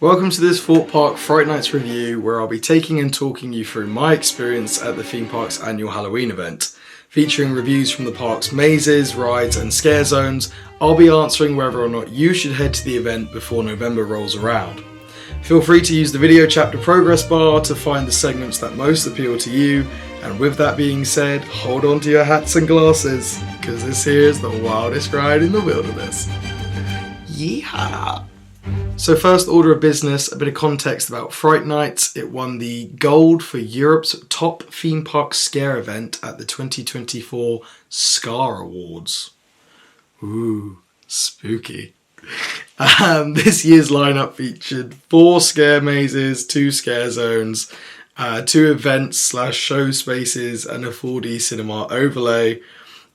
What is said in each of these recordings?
Welcome to this Thorpe Park Fright Nights review, where I'll be taking and talking you through my experience at the theme park's annual Halloween event. Featuring reviews from the park's mazes, rides and scare zones, I'll be answering whether or not you should head to the event before November rolls around. Feel free to use the video chapter progress bar to find the segments that most appeal to you, and with that being said, hold on to your hats and glasses, because this here is the wildest ride in the wilderness. Yeehaw! So first order of business, a bit of context about Fright Nights. It won the gold for Europe's top theme park scare event at the 2024 Scar Awards. Ooh, spooky. This year's lineup featured 4 scare mazes, 2 scare zones, 2 events / show spaces and a 4D cinema overlay.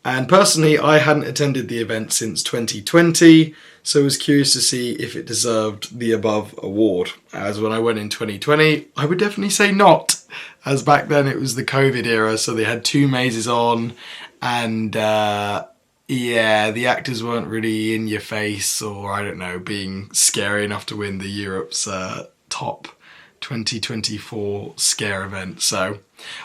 And personally, I hadn't attended the event since 2020, so was curious to see if it deserved the above award. As when I went in 2020, I would definitely say not, as back then it was the COVID era, so they had 2 mazes on, and yeah, the actors weren't really in your face, or I don't know, being scary enough to win the Europe's top 2024 scare event, so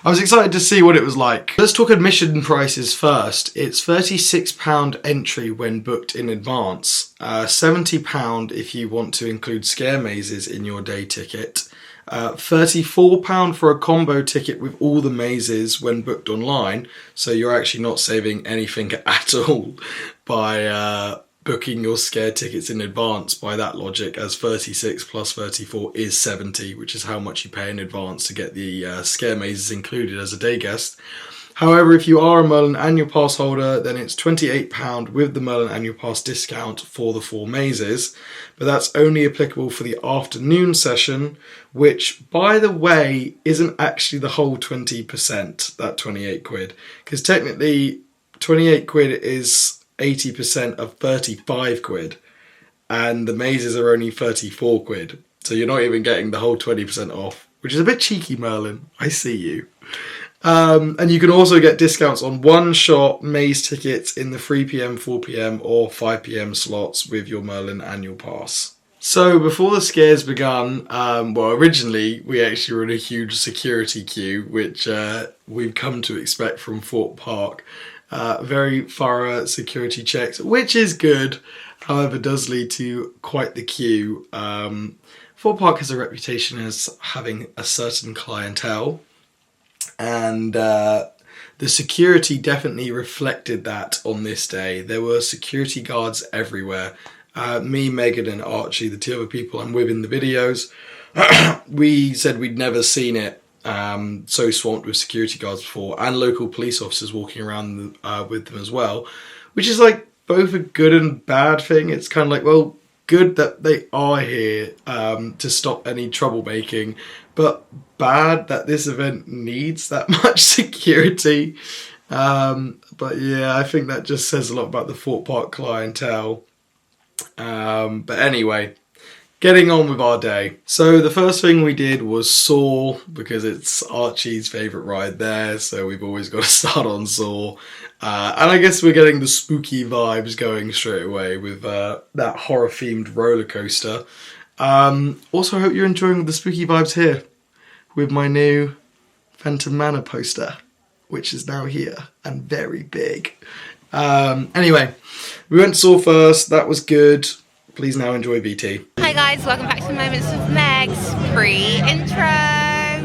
I was excited to see what it was like. Let's talk admission prices first. It's £36 entry when booked in advance, £70 if you want to include scare mazes in your day ticket, £34 for a combo ticket with all the mazes when booked online, so you're actually not saving anything at all by booking your scare tickets in advance by that logic, as 36 plus 34 is 70, which is how much you pay in advance to get the scare mazes included as a day guest. However, if you are a Merlin Annual Pass holder, then it's £28 with the Merlin Annual Pass discount for the 4 mazes, but that's only applicable for the afternoon session, which, by the way, isn't actually the whole 20%, that 28 quid, because technically 28 quid is 80% of 35 quid, and the mazes are only 34 quid, so you're not even getting the whole 20% off, which is a bit cheeky, Merlin. I see you. And you can also get discounts on one-shot maze tickets in the 3 PM, 4 PM or 5 PM slots with your Merlin Annual Pass. So before the scares begun, well, originally we actually were in a huge security queue, which we've come to expect from Thorpe Park. Very thorough security checks, which is good, however does lead to quite the queue. Thorpe Park has a reputation as having a certain clientele, and the security definitely reflected that on this day. There were security guards everywhere. Me, Megan and Archie, the 2 other people I'm with in the videos, we said we'd never seen it so swamped with security guards before, and local police officers walking around with them as well, which is like both a good and bad thing. It's kind of like, well, good that they are here to stop any troublemaking, but bad that this event needs that much security. But yeah, I think that just says a lot about the Thorpe Park clientele. But anyway, getting on with our day. So the first thing we did was Saw, because it's Archie's favourite ride there, so we've always got to start on Saw. And I guess we're getting the spooky vibes going straight away with that horror-themed roller coaster. Also, I hope you're enjoying the spooky vibes here with my new Phantom Manor poster, which is now here and very big. Anyway, we went to Saw first, that was good. Please now enjoy VT. Hi guys, welcome back to Moments with Meg's pre-intro.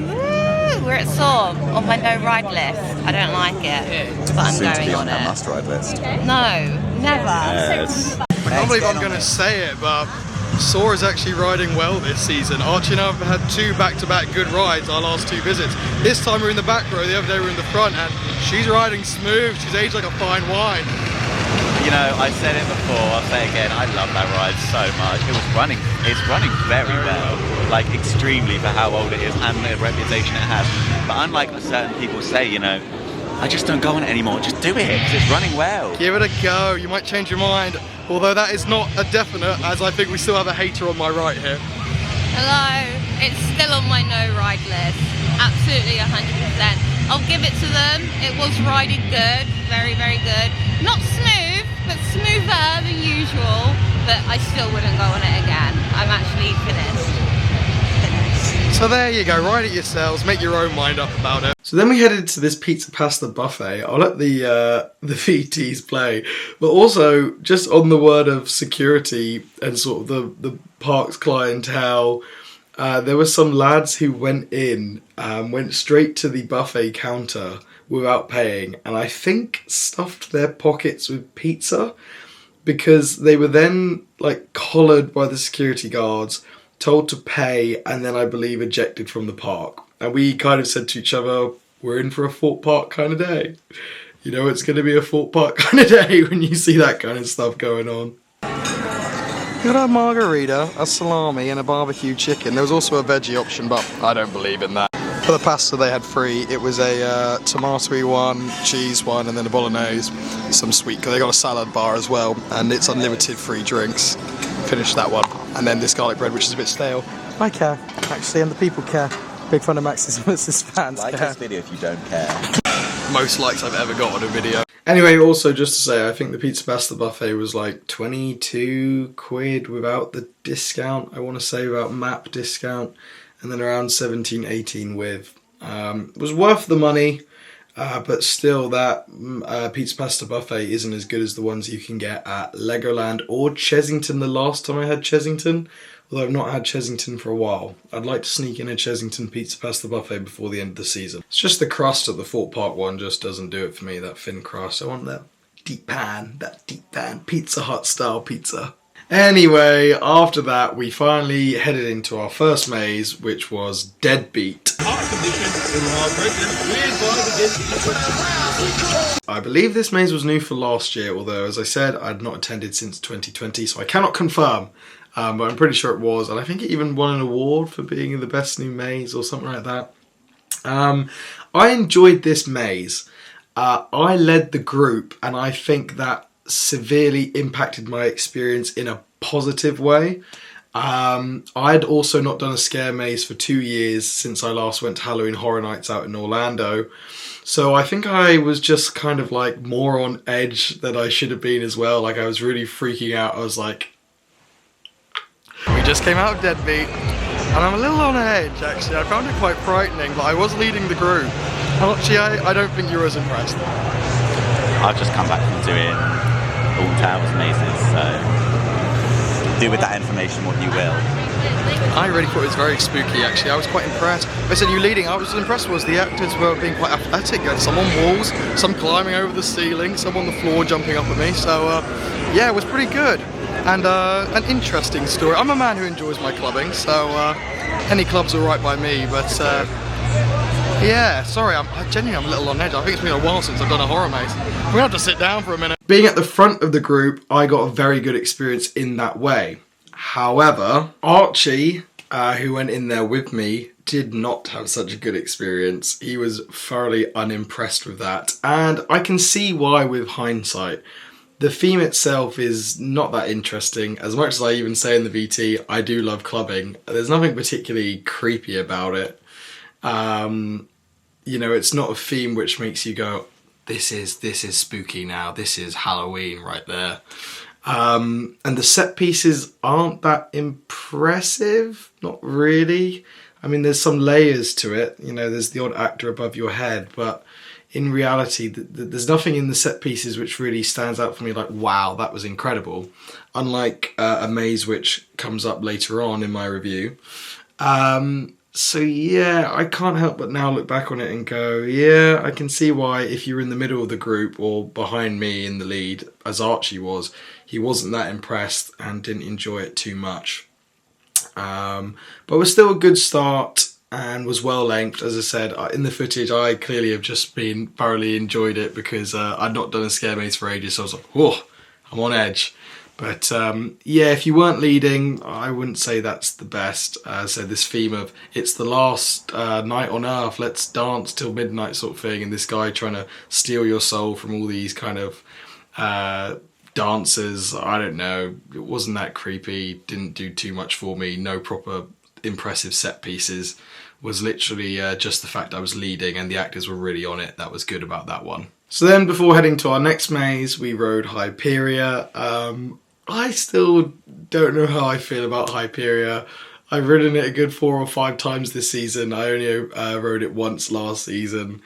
Woo! We're at Saw on my no ride list. I don't like it, but I'm going on it. Must ride list. No, never. Yes. I can't believe I'm going to say it, but Saw is actually riding well this season. Archie and I have had 2 back-to-back good rides our last 2 visits. This time we're in the back row, the other day we're in the front, and she's riding smooth. She's aged like a fine wine. You know, I said it before, I'll say it again, I love that ride so much. It's running very well, like extremely for how old it is and the reputation it has. But unlike certain people say, you know, I just don't go on it anymore, just do it, because it's running well. Give it a go, you might change your mind. Although that is not a definite, as I think we still have a hater on my right here. Hello, it's still on my no ride list. Absolutely 100%. I'll give it to them. It was riding good, very, very good. Not smooth, but smoother than usual. But I still wouldn't go on it again. I'm actually finished. So there you go, ride it yourselves, make your own mind up about it. So then we headed to this pizza pasta buffet. I'll let the VTs play, but also just on the word of security and sort of the park's clientele, there were some lads who went straight to the buffet counter without paying, and I think stuffed their pockets with pizza, because they were then like collared by the security guards, told to pay, and then I believe ejected from the park. And we kind of said to each other, we're in for a Thorpe Park kind of day. You know, it's going to be a Thorpe Park kind of day when you see that kind of stuff going on. We got a margarita, a salami and a barbecue chicken. There was also a veggie option, but I don't believe in that. For the pasta they had free, it was a tomatoey one, cheese one, and then a bolognese, some sweet, because they got a salad bar as well, and it's unlimited free drinks. Finished that one. And then this garlic bread, which is a bit stale. I care, actually, and the people care. Big fan of Maximus' fans. Like this video if you don't care. Most likes I've ever got on a video. Anyway, also just to say, I think the pizza pasta buffet was like 22 quid without the discount, I want to say, without map discount, and then around 17, 18 with. It was worth the money, but still that pizza pasta buffet isn't as good as the ones you can get at Legoland or Chessington the last time I had Chessington. Although I've not had Chessington for a while. I'd like to sneak in a Chessington pizza pasta buffet before the end of the season. It's just the crust of the Thorpe Park one just doesn't do it for me, that thin crust. I want that deep pan Pizza Hut style pizza. Anyway, after that we finally headed into our first maze, which was DeadBeat. I believe this maze was new for last year, although as I said, I'd not attended since 2020, so I cannot confirm. But I'm pretty sure it was, and I think it even won an award for being the best new maze or something like that. I enjoyed this maze. I led the group, and I think that severely impacted my experience in a positive way. I'd also not done a scare maze for 2 years since I last went to Halloween Horror Nights out in Orlando. So I think I was just kind of like more on edge than I should have been as well. Like I was really freaking out. I was like, we just came out of DeadBeat, and I'm a little on edge actually. I found it quite frightening, but I was leading the group. And actually, I don't think you were as impressed. I've just come back from doing all towers mazes, so do with that information what you will. I really thought it was very spooky actually. I was quite impressed. I said you leading, I was impressed was the actors were being quite athletic. You had some on walls, some climbing over the ceiling, some on the floor jumping up at me. So yeah, it was pretty good. And an interesting story. I'm a man who enjoys my clubbing, so any club's alright by me, but yeah, sorry, I'm genuinely a little on edge. I think it's been a while since I've done a horror maze. We're gonna have to sit down for a minute. Being at the front of the group, I got a very good experience in that way. However, Archie, who went in there with me, did not have such a good experience. He was thoroughly unimpressed with that, and I can see why with hindsight. The theme itself is not that interesting. As much as I even say in the VT, I do love clubbing. There's nothing particularly creepy about it. You know, it's not a theme which makes you go, this is spooky now. This is Halloween right there. And the set pieces aren't that impressive. Not really. I mean, there's some layers to it. You know, there's the odd actor above your head, but in reality, there's nothing in the set pieces which really stands out for me like, wow, that was incredible. Unlike a maze which comes up later on in my review. So yeah, I can't help but now look back on it and go, yeah, I can see why if you're in the middle of the group or behind me in the lead, as Archie was, he wasn't that impressed and didn't enjoy it too much. But it was still a good start. And was well length. As I said, in the footage I clearly have just been thoroughly enjoyed it because I'd not done a scare maze for ages, so I was like, whoa, I'm on edge. But yeah, if you weren't leading, I wouldn't say that's the best. So this theme of it's the last night on earth, let's dance till midnight sort of thing, and this guy trying to steal your soul from all these kind of dancers, I don't know, it wasn't that creepy, didn't do too much for me, no proper impressive set pieces. Was literally just the fact I was leading and the actors were really on it. That was good about that one. So then before heading to our next maze, we rode Hyperia. I still don't know how I feel about Hyperia. I've ridden it a good 4 or 5 times this season. I only rode it once last season.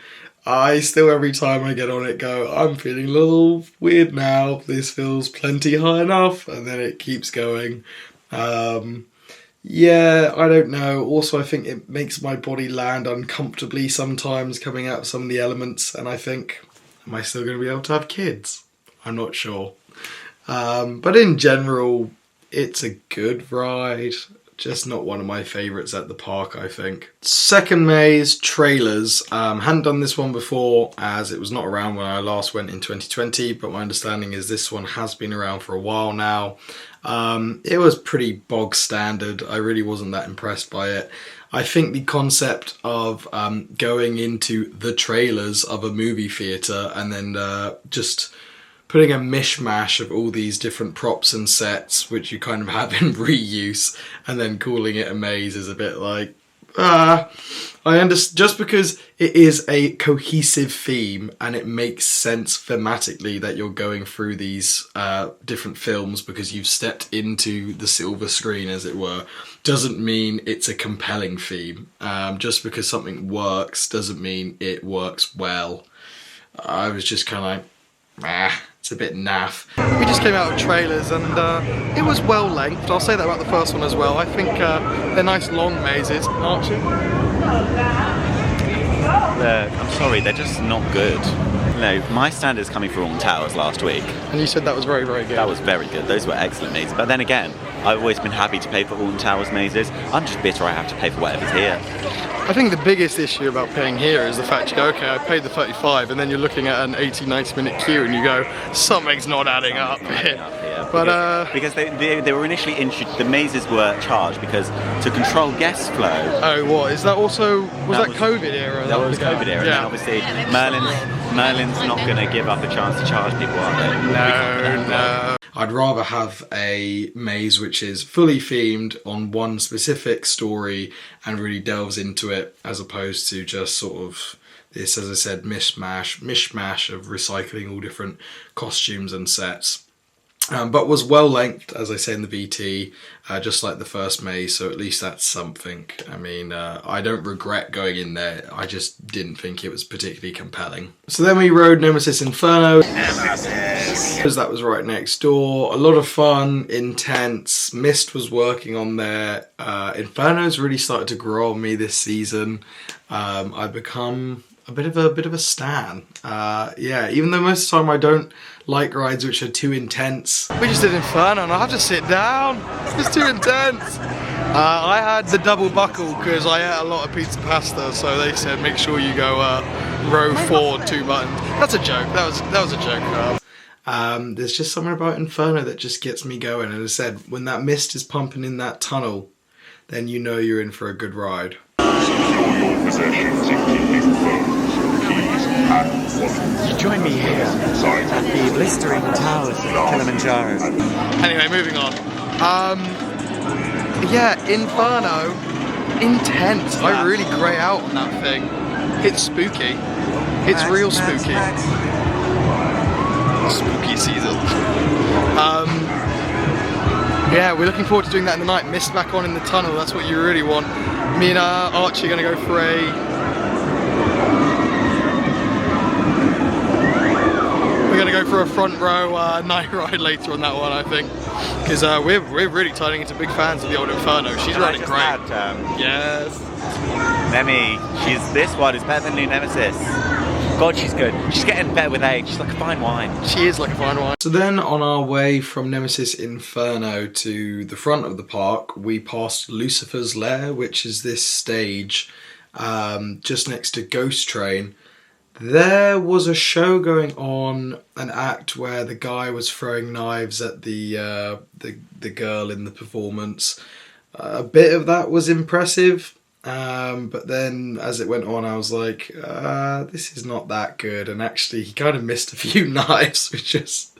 I still, every time I get on it, go, I'm feeling a little weird now. This feels plenty high enough. And then it keeps going. Yeah, I don't know. Also, I think it makes my body land uncomfortably sometimes coming out of some of the elements. And I think, am I still going to be able to have kids? I'm not sure. But in general, it's a good ride. Just not one of my favourites at the park, I think. Second maze, trailers. Hadn't done this one before as it was not around when I last went in 2020, but my understanding is this one has been around for a while now. It was pretty bog standard. I really wasn't that impressed by it. I think the concept of going into the trailers of a movie theatre and then just putting a mishmash of all these different props and sets which you kind of have in reuse and then calling it a maze is a bit like, I understand, just because it is a cohesive theme and it makes sense thematically that you're going through these different films because you've stepped into the silver screen, as it were, doesn't mean it's a compelling theme. Just because something works doesn't mean it works well. I was just kind of like, it's a bit naff. We just came out of trailers and it was well lengthed. I'll say that about the first one as well. I think they're nice long mazes, aren't you? I'm sorry, they're just not good. No, my standards coming through Alton Towers last week. And you said that was very, very good. That was very good. Those were excellent mazes. But then again, I've always been happy to pay for Alton Towers mazes. I'm just bitter I have to pay for whatever's here. I think the biggest issue about paying here is the fact you go, okay, I paid the 35, and then you're looking at an 80-90 minute queue and you go, something's not adding up here. But because they were initially the mazes were charged because to control guest flow. Oh, what is that? Also was that COVID era? That was COVID era. Yeah. And obviously Merlin's not going to give up a chance to charge people, are they? No. I'd rather have a maze which is fully themed on one specific story and really delves into it, as opposed to just sort of this, as I said, mishmash of recycling all different costumes and sets. But was well lengthed, as I say in the VT, just like the first maze, so at least that's something. I mean, I don't regret going in there, I just didn't think it was particularly compelling. So then we rode Nemesis Inferno, because that was right next door. A lot of fun, intense. Mist was working on there. Inferno's really started to grow on me this season. I've become a bit of a stan. Yeah, even though most of the time I don't like rides which are too intense. We just did Inferno and I have to sit down. It's too intense. I had the double buckle because I ate a lot of pizza pasta, so they said make sure you go row 4, 2 buttons. That's a joke. That was a joke. There's just something about Inferno that just gets me going. And as I said, when that mist is pumping in that tunnel, then you know you're in for a good ride. You join me here at the blistering towers of Kilimanjaro. Anyway, moving on. Yeah, Inferno, intense. I really grey out on that thing. It's spooky. It's real spooky. Spooky season. Yeah, we're looking forward to doing that in the night. Mist back on in the tunnel. That's what you really want. Me and Archie are going to go for a. We're going to go for a front row night ride later on that one, I think, because we're really turning into big fans of the old Inferno. She's running great. Yes. Nemi, this one is better than new Nemesis. God, she's good. She's getting better with age. She's like a fine wine. She is like a fine wine. So then on our way from Nemesis Inferno to the front of the park, we passed Lucifer's Lair, which is this stage just next to Ghost Train. There was a show going on, an act where the guy was throwing knives at the girl in the performance. A bit of that was impressive. But then as it went on, I was like, this is not that good. And actually, he kind of missed a few knives, which is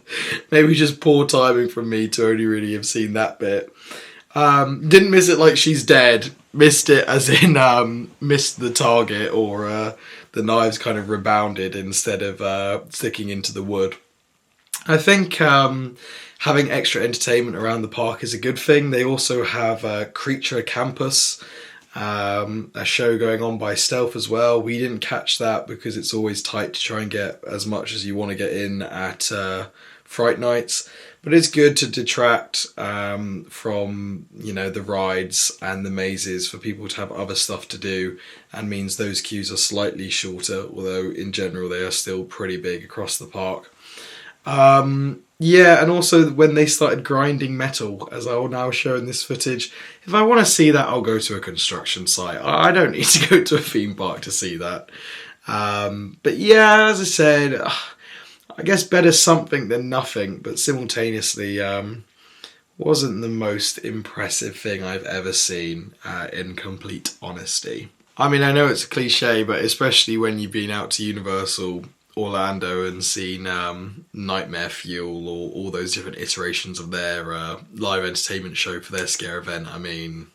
maybe just poor timing from me to only really have seen that bit. Didn't miss it like she's dead. Missed it as in missed the target, or the knives kind of rebounded instead of sticking into the wood. I think having extra entertainment around the park is a good thing. They also have Creature Campus, a show going on by Stealth as well. We didn't catch that because it's always tight to try and get as much as you want to get in at Fright Nights. But it's good to detract from, you know, the rides and the mazes for people to have other stuff to do, and means those queues are slightly shorter, although in general they are still pretty big across the park. Yeah, and also when they started grinding metal, as I will now show in this footage, if I want to see that, I'll go to a construction site. I don't need to go to a theme park to see that. But yeah, as I said, I guess better something than nothing, but simultaneously wasn't the most impressive thing I've ever seen, in complete honesty. I mean, I know it's a cliche, but especially when you've been out to Universal Orlando and seen Nightmare Fuel or all those different iterations of their live entertainment show for their scare event. I mean,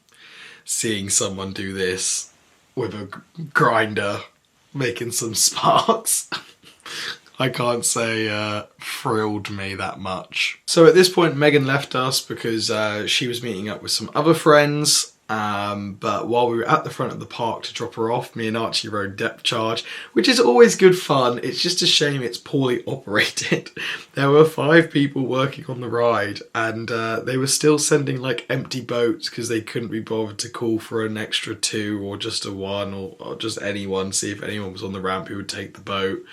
seeing someone do this with a grinder making some sparks, I can't say thrilled me that much. So at this point Megan left us because she was meeting up with some other friends. But while we were at the front of the park to drop her off, me and Archie rode Depth Charge, which is always good fun. It's just a shame it's poorly operated. There were 5 people working on the ride, and they were still sending like empty boats because they couldn't be bothered to call for an extra 2 or just a 1 or just anyone, see if anyone was on the ramp who would take the boat.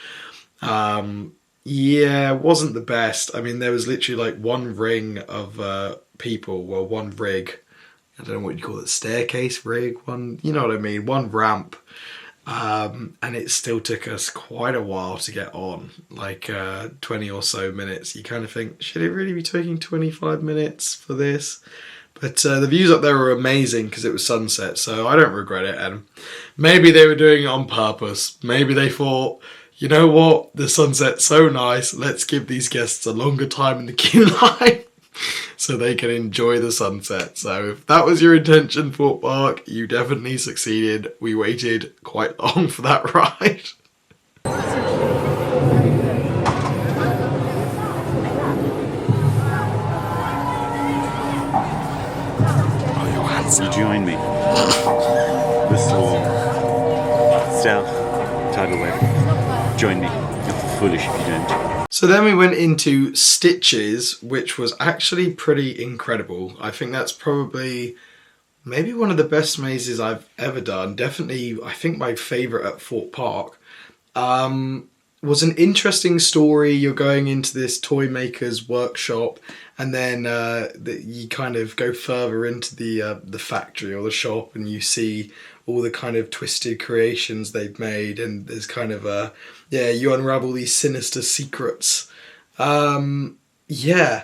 Yeah, it wasn't the best. I mean, there was literally like one ring of people, well, one rig. I don't know what you call it, staircase rig, one, you know what I mean, one ramp. And it still took us quite a while to get on, like 20 or so minutes. You kind of think, should it really be taking 25 minutes for this? But the views up there were amazing because it was sunset, so I don't regret it. And maybe they were doing it on purpose. Maybe they thought, you know what, the sunset's so nice, let's give these guests a longer time in the queue line so they can enjoy the sunset. So if that was your intention, Thorpe Park, you definitely succeeded. We waited quite long for that ride. You join me. The Swarm. Stealth. Tidal Wave. Join me. You're foolish if you don't. So then we went into Stitches, which was actually pretty incredible. I think that's probably maybe one of the best mazes I've ever done. Definitely, I think my favourite at Thorpe Park. Was an interesting story. You're going into this toy maker's workshop, and then you kind of go further into the factory or the shop, and you see all the kind of twisted creations they've made, and there's kind of you unravel these sinister secrets. Yeah,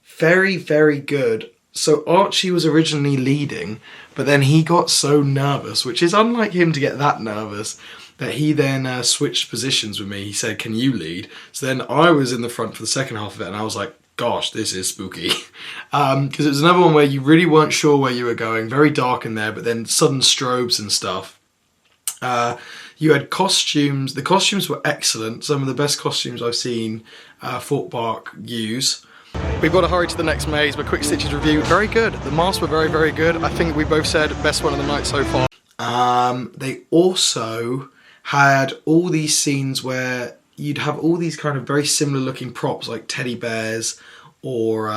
very, very good. So Archie was originally leading, but then he got so nervous, which is unlike him to get that nervous, that he then switched positions with me. He said, can you lead? So then I was in the front for the second half of it, and I was like, gosh, this is spooky. Because it was another one where you really weren't sure where you were going, very dark in there, but then sudden strobes and stuff. You had costumes. The costumes were excellent. Some of the best costumes I've seen Thorpe Park use. We've got to hurry to the next maze, but quick Stitches review, very good. The masks were very, very good. I think we both said best one of the night so far. They also had all these scenes where you'd have all these kind of very similar looking props like teddy bears or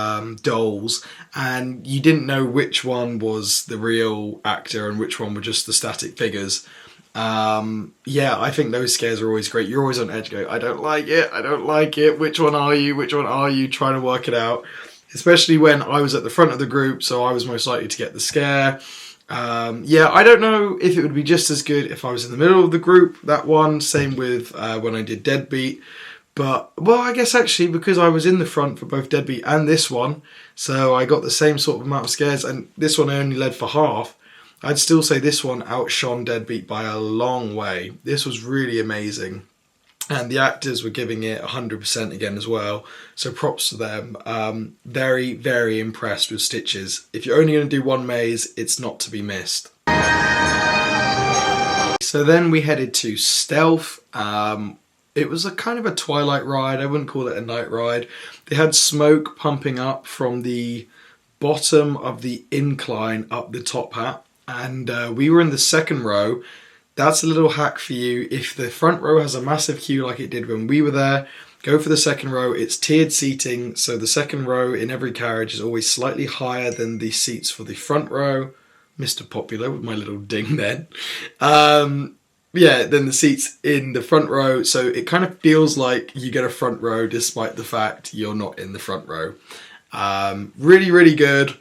dolls, and you didn't know which one was the real actor and which one were just the static figures. Yeah, I think those scares are always great. You're always on edge going, I don't like it, which one are you, trying to work it out. Especially when I was at the front of the group, so I was most likely to get the scare. Yeah, I don't know if it would be just as good if I was in the middle of the group, that one. Same with when I did DeadBeat. But, well, I guess actually because I was in the front for both DeadBeat and this one, so I got the same sort of amount of scares, and this one I only led for half. I'd still say this one outshone DeadBeat by a long way. This was really amazing. And the actors were giving it 100% again as well. So props to them. Very, very impressed with Stitches. If you're only going to do one maze, it's not to be missed. So then we headed to Stealth. It was a kind of a twilight ride. I wouldn't call it a night ride. They had smoke pumping up from the bottom of the incline up the top hat, and we were in the second row. That's a little hack for you. If the front row has a massive queue like it did when we were there, go for the second row. It's tiered seating, so the second row in every carriage is always slightly higher than the seats for the front row. Mr. Popular with my little ding then. Yeah, then the seats in the front row, so it kind of feels like you get a front row despite the fact you're not in the front row. Really, really good.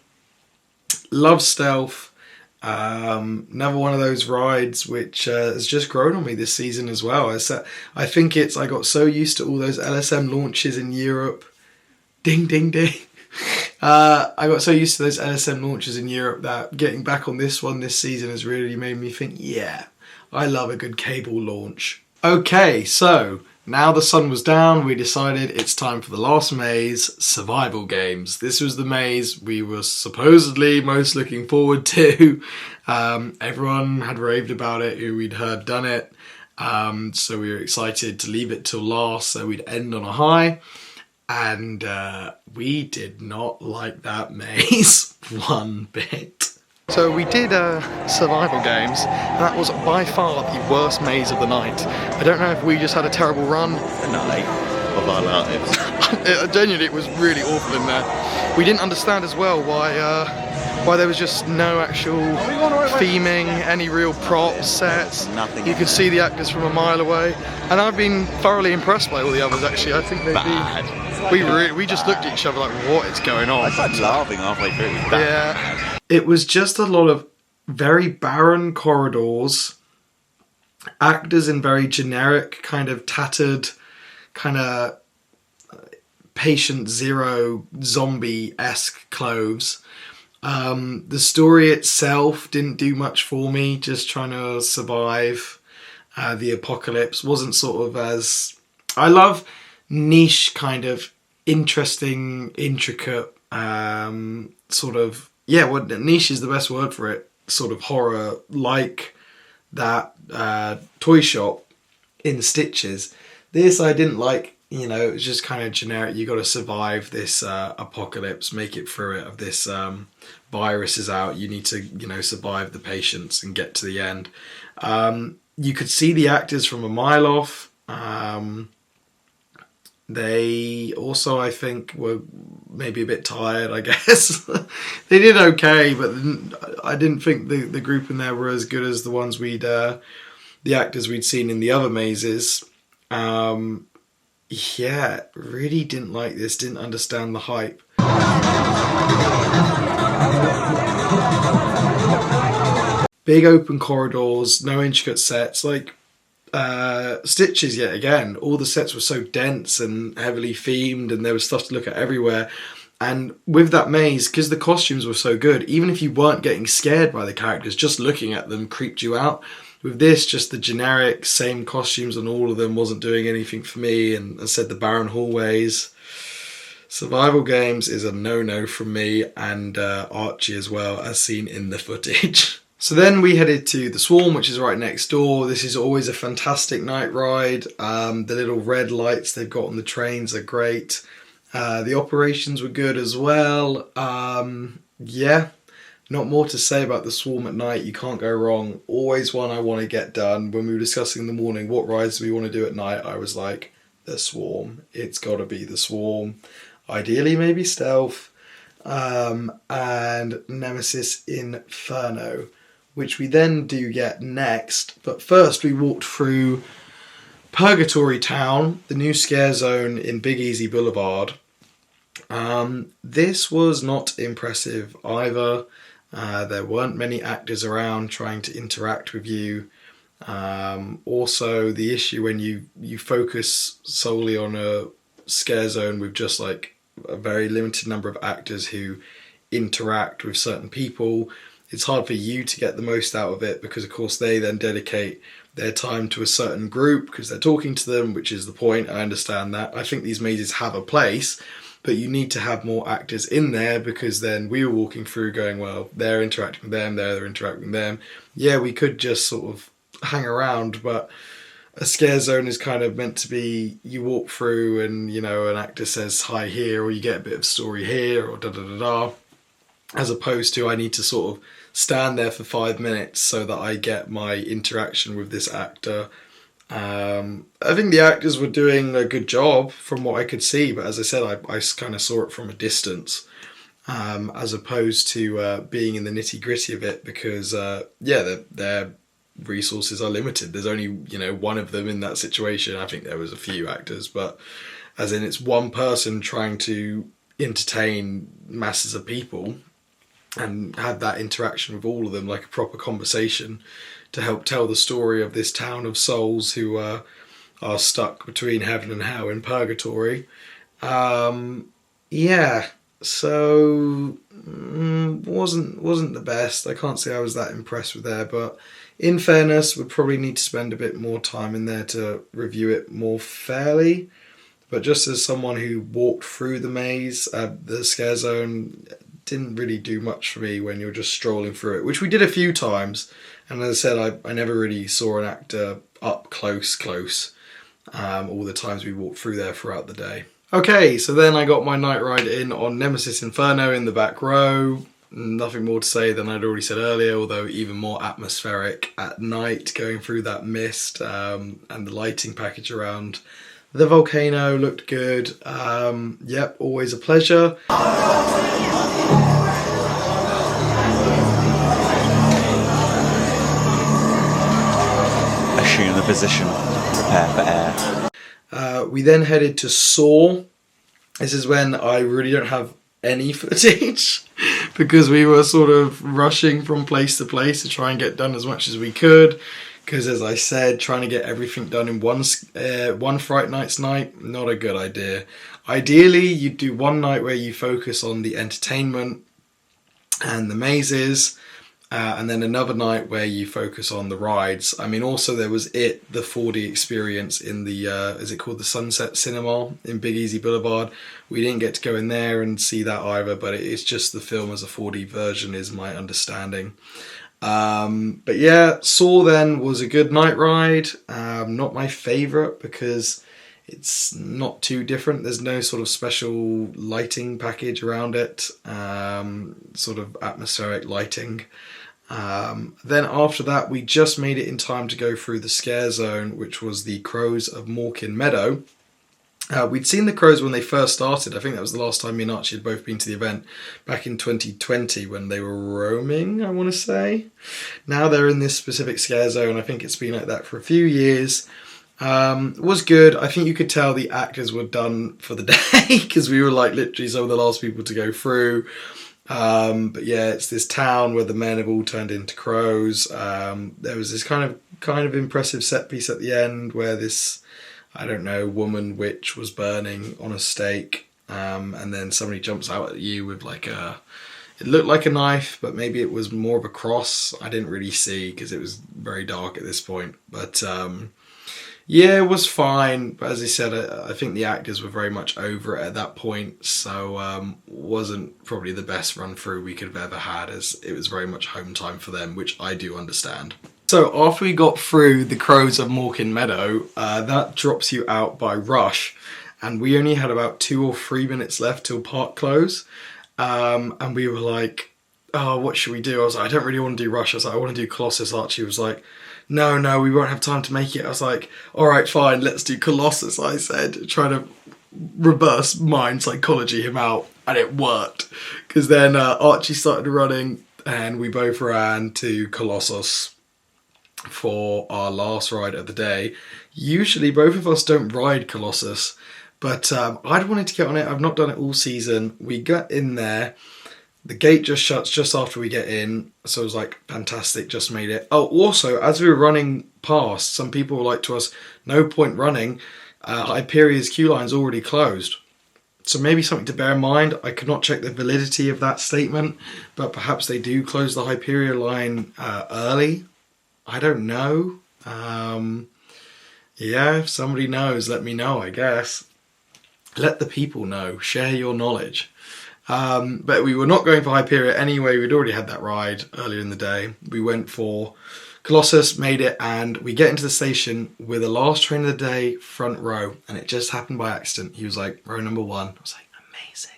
Love stealth. Another one of those rides which has just grown on me this season as well. I think I got so used to all those LSM launches in Europe. Ding, ding, ding. I got so used to those LSM launches in Europe that getting back on this one this season has really made me think, yeah, I love a good cable launch. Okay, so now the sun was down, we decided it's time for the last maze, survival games. This was the maze we were supposedly most looking forward to. Everyone had raved about it who we'd heard done it. So we were excited to leave it till last so we'd end on a high. And we did not like that maze one bit. So we did survival games, and that was by far the worst maze of the night. I don't know if we just had a terrible run. The night of our lives. Genuinely, it was really awful in there. We didn't understand as well why there was just no actual theming, any real props, sets. Nothing. You could see the actors from a mile away, and I've been thoroughly impressed by all the others actually. I think they've been... We just looked at each other like, what is going on? I started laughing halfway through. It was that bad. It was just a lot of very barren corridors, actors in very generic, kind of tattered, kind of patient zero zombie-esque clothes. The story itself didn't do much for me, just trying to survive the apocalypse. Wasn't sort of as... I love niche, kind of interesting, intricate, sort of... Yeah, well, niche is the best word for it. Sort of horror, like that toy shop in Stitches. This I didn't like. You know, it was just kind of generic. You got to survive this apocalypse, make it through it. Of this virus is out. You need to, survive the patients and get to the end. You could see the actors from a mile off. They also, I think, were maybe a bit tired, I guess. They did okay, but I didn't think the group in there were as good as the ones the actors we'd seen in the other mazes. Yeah, really didn't like this, didn't understand the hype. Big open corridors, no intricate sets, like Stitches yet again. All the sets were so dense and heavily themed, and there was stuff to look at everywhere. And with that maze, because the costumes were so good, even if you weren't getting scared by the characters, just looking at them creeped you out. With this, just the generic same costumes on all of them wasn't doing anything for me. And as I said, the barren hallways. Survival games is a no-no from me, and Archie as well, as seen in the footage. So then we headed to the Swarm, which is right next door. This is always a fantastic night ride. The little red lights they've got on the trains are great. The operations were good as well. Yeah, not more to say about the Swarm at night. You can't go wrong. Always one I want to get done. When we were discussing in the morning what rides do we want to do at night, I was like, the Swarm. It's got to be the Swarm. Ideally, maybe Stealth. And Nemesis Inferno, which we then do get next. But first we walked through Purgatory Town, the new scare zone in Big Easy Boulevard. This was not impressive either. There weren't many actors around trying to interact with you. Also, the issue when you focus solely on a scare zone with just like a very limited number of actors who interact with certain people, it's hard for you to get the most out of it, because of course they then dedicate their time to a certain group because they're talking to them, which is the point. I understand that. I think these mazes have a place, but you need to have more actors in there, because then we were walking through going, well, they're interacting with them, they're interacting with them. Yeah, we could just sort of hang around, but a scare zone is kind of meant to be, you walk through and, you know, an actor says hi here, or you get a bit of story here, or da da da da, as opposed to I need to sort of stand there for 5 minutes so that I get my interaction with this actor. I think the actors were doing a good job from what I could see, but as I said, I kind of saw it from a distance, as opposed to being in the nitty gritty of it, because their resources are limited. There's only, you know, one of them in that situation. I think there was a few actors, but as in it's one person trying to entertain masses of people and have that interaction with all of them like a proper conversation to help tell the story of this town of souls who are stuck between heaven and hell in Purgatory. So wasn't the best. I can't say I was that impressed with there, but in fairness, would probably need to spend a bit more time in there to review it more fairly. But just as someone who walked through the maze, the scare zone didn't really do much for me when you're just strolling through it, which we did a few times. And as I said, I never really saw an actor up close, all the times we walked through there throughout the day. Okay, so then I got my night ride in on Nemesis Inferno in the back row. Nothing more to say than I'd already said earlier, although even more atmospheric at night, going through that mist, and the lighting package around the volcano looked good. Yep, always a pleasure. Assume the position, prepare for air. We then headed to Saw. This is when I really don't have any footage because we were sort of rushing from place to place to try and get done as much as we could. Because as I said, trying to get everything done in one Fright Nights night, not a good idea. Ideally, you'd do one night where you focus on the entertainment and the mazes, and then another night where you focus on the rides. I mean, also there was the 4D experience in the, is it called the Sunset Cinema in Big Easy Boulevard? We didn't get to go in there and see that either, but it's just the film as a 4D version is my understanding. But yeah, Saw then was a good night ride. Not my favourite because it's not too different. There's no sort of special lighting package around it, sort of atmospheric lighting. Then after that, we just made it in time to go through the scare zone, which was the Crows of Mawkin Meadow. We'd seen the Crows when they first started. I think that was the last time me and Archie had both been to the event back in 2020 when they were roaming, I want to say. Now they're in this specific scare zone. I think it's been like that for a few years. It was good. I think you could tell the actors were done for the day because we were like literally some of the last people to go through. But yeah, it's this town where the men have all turned into crows. There was this kind of impressive set piece at the end where this, I don't know, woman witch was burning on a stake, and then somebody jumps out at you with like it looked like a knife, but maybe it was more of a cross. I didn't really see because it was very dark at this point. But yeah, it was fine. But as I said, I think the actors were very much over it at that point, so wasn't probably the best run through we could have ever had, as it was very much home time for them, which I do understand. So after we got through the Crows of Mawkin Meadow, that drops you out by rush, and we only had about 2 or 3 minutes left till park close, and we were like, oh, what should we do? I was like, I don't really want to do rush. I was like, I want to do Colossus. Archie was like, no, we won't have time to make it. I was like, all right, fine, let's do Colossus, I said, trying to reverse mind psychology him out, and it worked, because then Archie started running, and we both ran to Colossus for our last ride of the day. Usually both of us don't ride Colossus, but I'd wanted to get on it. I've not done it all season. We got in there, the gate just shuts just after we get in, so it was like, fantastic, just made it. Oh, also, as we were running past, some people were like to us, no point running, Hyperia's queue line's already closed. So maybe something to bear in mind. I could not check the validity of that statement, but perhaps they do close the Hyperia line early. I don't know. Yeah, if somebody knows, let me know, I guess. Let the people know. Share your knowledge. But we were not going for Hyperia anyway. We'd already had that ride earlier in the day. We went for Colossus, made it, and we get into the station with the last train of the day, front row, and it just happened by accident. He was like, row number 1. I was like, amazing.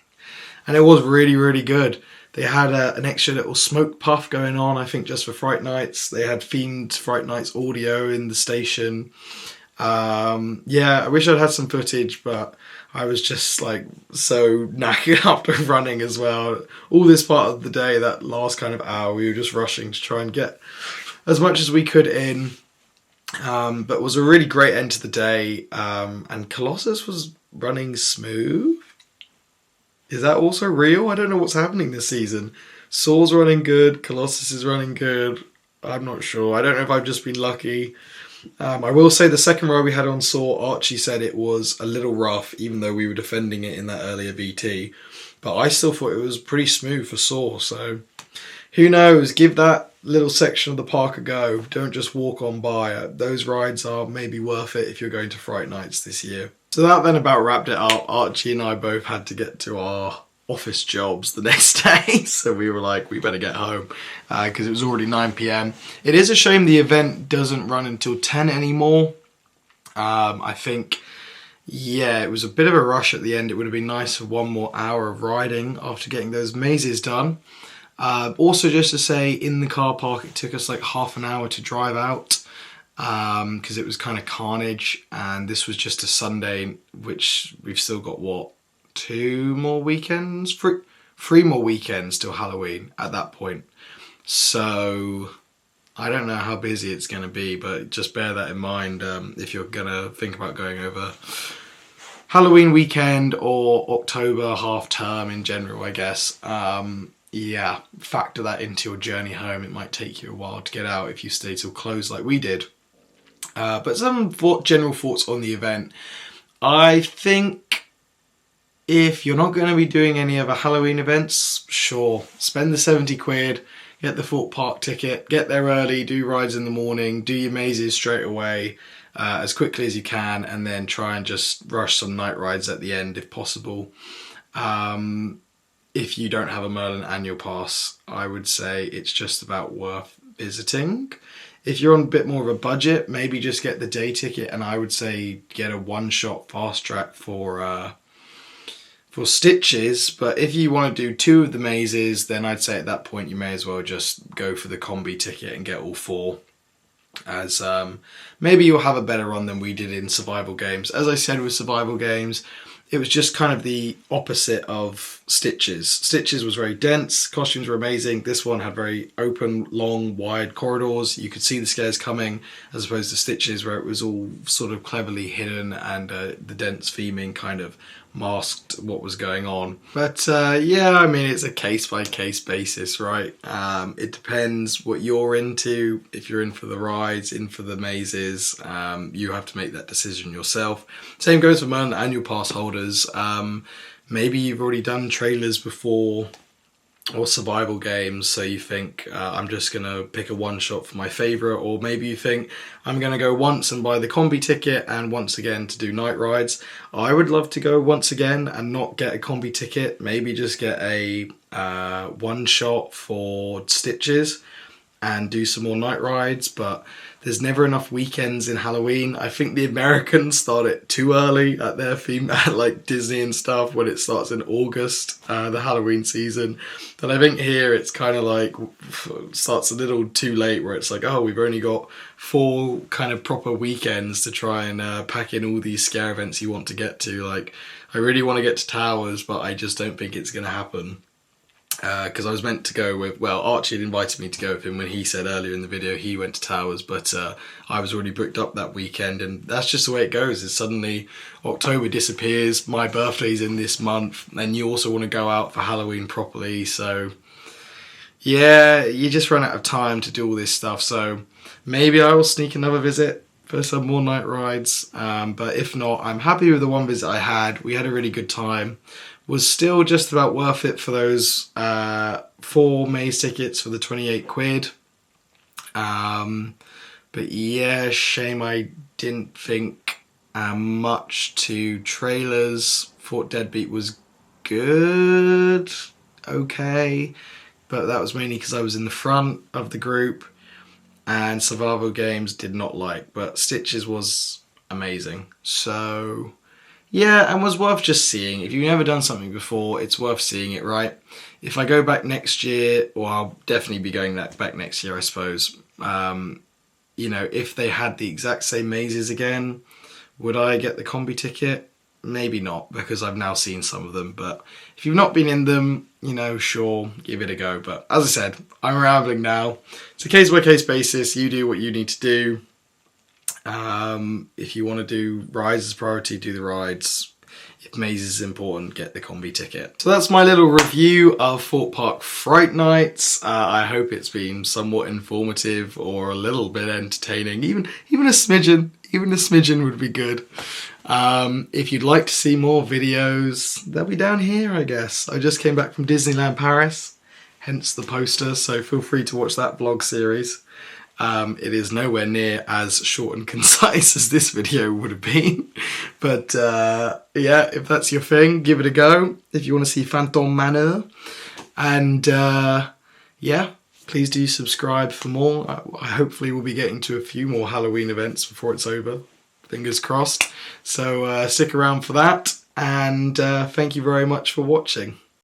And it was really, really good. They had an extra little smoke puff going on, I think, just for Fright Nights. They had themed Fright Nights audio in the station. Yeah, I wish I'd had some footage, but I was just like so knackered after running as well. All this part of the day, that last kind of hour, we were just rushing to try and get as much as we could in. But it was a really great end to the day. And Colossus was running smooth. Is that also real? I don't know what's happening this season. Saw's running good. Colossus is running good. I'm not sure. I don't know if I've just been lucky. I will say the second row we had on Saw, Archie said it was a little rough, even though we were defending it in that earlier VT. But I still thought it was pretty smooth for Saw. So who knows? Give that little section of the park a go. Don't just walk on by. Those rides are maybe worth it if you're going to Fright Nights this year. So that then about wrapped it up. Archie and I both had to get to our office jobs the next day, so we were like, we better get home because it was already 9 p.m. It is a shame the event doesn't run until 10 anymore. I think, yeah, it was a bit of a rush at the end. It would have been nice for one more hour of riding after getting those mazes done. Also, just to say, in the car park, it took us like half an hour to drive out. Because it was kind of carnage, and this was just a Sunday, which we've still got, what, 2 more weekends? 3 more weekends till Halloween at that point. So I don't know how busy it's going to be, but just bear that in mind if you're going to think about going over Halloween weekend or October half term in general, I guess. Yeah, factor that into your journey home. It might take you a while to get out if you stay till close like we did. But some general thoughts on the event. I think if you're not going to be doing any other Halloween events, sure, spend the 70 quid, get the Thorpe Park ticket, get there early, do rides in the morning, do your mazes straight away as quickly as you can, and then try and just rush some night rides at the end if possible. If you don't have a Merlin annual pass, I would say it's just about worth visiting. If you're on a bit more of a budget, maybe just get the day ticket, and I would say get a one-shot fast track for Stitches. But if you want to do 2 of the mazes, then I'd say at that point you may as well just go for the combi ticket and get all 4. As maybe you'll have a better run than we did in survival games. As I said with survival games, it was just kind of the opposite of Stitches. Stitches was very dense, costumes were amazing. This one had very open, long, wide corridors. You could see the scares coming, as opposed to Stitches where it was all sort of cleverly hidden and the dense theming kind of masked what was going on. But yeah, I mean, it's a case-by-case basis, right? It depends what you're into. If you're in for the rides, in for the mazes, you have to make that decision yourself. Same goes for Merlin annual pass holders. Maybe you've already done trailers before or survival games, so you think I'm just gonna pick a one shot for my favourite, or maybe you think I'm gonna go once and buy the combi ticket and once again to do night rides. I would love to go once again and not get a combi ticket, maybe just get a one shot for Stitches and do some more night rides, but there's never enough weekends in Halloween. I think the Americans start it too early at their theme, at like Disney and stuff, when it starts in August, the Halloween season. But I think here it's kind of like, starts a little too late, where it's like, oh, we've only got 4 kind of proper weekends to try and pack in all these scare events you want to get to. Like, I really want to get to Towers, but I just don't think it's going to happen. Because I was meant to go with, well, Archie had invited me to go with him when he said earlier in the video he went to Towers, but I was already booked up that weekend, and that's just the way it goes. Is suddenly October disappears, my birthday's in this month, and you also want to go out for Halloween properly, so yeah, you just run out of time to do all this stuff. So maybe I will sneak another visit for some more night rides, but if not, I'm happy with the one visit I had. We had a really good time. Was still just about worth it for those 4 maze tickets for the 28 quid. But yeah, shame I didn't think much to trailers. Thought DeadBeat was good, okay, but that was mainly because I was in the front of the group, and survival games did not like, but Stitches was amazing. So yeah, and was worth just seeing. If you've never done something before, it's worth seeing it, right? If I go back next year, well, I'll definitely be going back next year, I suppose. You know, if they had the exact same mazes again, would I get the combi ticket? Maybe not, because I've now seen some of them. But if you've not been in them, you know, sure, give it a go. But as I said, I'm rambling now. It's a case-by-case basis. You do what you need to do. If you want to do rides as priority, do the rides. If mazes is important, get the combi ticket. So that's my little review of Thorpe Park Fright Nights. I hope it's been somewhat informative or a little bit entertaining. Even a smidgen would be good. If you'd like to see more videos, they'll be down here, I guess. I just came back from Disneyland Paris, hence the poster, so feel free to watch that vlog series. It is nowhere near as short and concise as this video would have been. But yeah, if that's your thing, give it a go. If you want to see Phantom Manor. And yeah, please do subscribe for more. I hopefully will be getting to a few more Halloween events before it's over. Fingers crossed. So stick around for that. And thank you very much for watching.